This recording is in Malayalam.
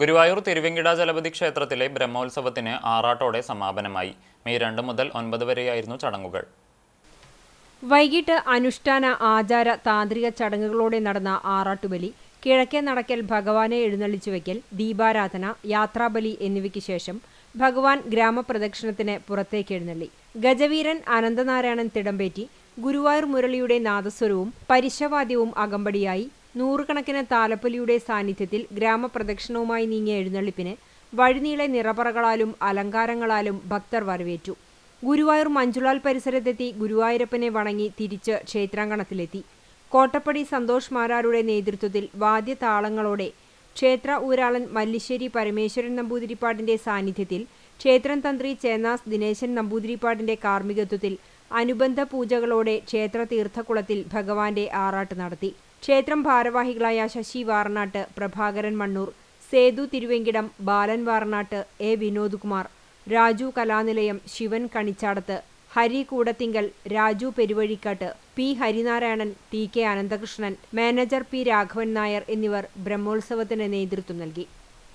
ഗുരുവായൂർ തിരുവെങ്കിട ജലപതി ക്ഷേത്രത്തിലെ ബ്രഹ്മോത്സവത്തിന് ആറാട്ടോടെ സമാപനമായി. മെയ് 2 മുതൽ 9 വരെയായിരുന്നു ചടങ്ങുകൾ. വൈകിട്ട് അനുഷ്ഠാന ആചാര താന്ത്രിക ചടങ്ങുകളോടെ നടന്ന ആറാട്ടുബലി, കിഴക്കേ നടക്കൽ ഭഗവാനെ എഴുന്നള്ളിച്ചുവയ്ക്കൽ, ദീപാരാധന, യാത്രാബലി എന്നിവയ്ക്ക് ശേഷം ഭഗവാൻ ഗ്രാമപ്രദക്ഷിണത്തിന് പുറത്തേക്ക് എഴുന്നള്ളി. ഗജവീരൻ അനന്തനാരായണൻ തിടമ്പേറ്റി, ഗുരുവായൂർ മുരളിയുടെ നാദസ്വരവും പരിശവാദ്യവും അകമ്പടിയായി. നൂറുകണക്കിന് താലപ്പൊലിയുടെ സാന്നിധ്യത്തിൽ ഗ്രാമപ്രദക്ഷിണവുമായി നീങ്ങിയ എഴുന്നള്ളിപ്പിന് വഴിനീളെ നിറപറകളാലും അലങ്കാരങ്ങളാലും ഭക്തർ വരവേറ്റു. ഗുരുവായൂർ മഞ്ജുളാൽ പരിസരത്തെത്തി ഗുരുവായൂരപ്പനെ വണങ്ങി തിരിച്ച് ക്ഷേത്രാങ്കണത്തിലെത്തി. കോട്ടപ്പടി സന്തോഷ് മാരാരുടെ നേതൃത്വത്തിൽ വാദ്യതാളങ്ങളോടെ ക്ഷേത്ര ഊരാളൻ മല്ലിശ്ശേരി പരമേശ്വരൻ നമ്പൂതിരിപ്പാടിന്റെ സാന്നിധ്യത്തിൽ ക്ഷേത്രം തന്ത്രി ചേന്നാസ് ദിനേശൻ നമ്പൂതിരിപ്പാടിന്റെ കാർമ്മികത്വത്തിൽ അനുബന്ധ പൂജകളോടെ ക്ഷേത്ര തീർത്ഥക്കുളത്തിൽ ഭഗവാന്റെ ആറാട്ട് നടത്തി. ക്ഷേത്രം ഭാരവാഹികളായ Sasi Varanattu, Prabhakaran Mannur, Sethu Thiruvenkitam, Balan Varanattu, A Vinodkumar, Raju Kalanilayam, Sivan Kanichadathu, Hari Koodathinkal, Raju Peruvazhikkattu, P Harinarayanan, T K Ananthakrishnan, manager P Raghavan Nair എന്നിവർ ബ്രഹ്മോത്സവത്തിന് നേതൃത്വം നൽകി.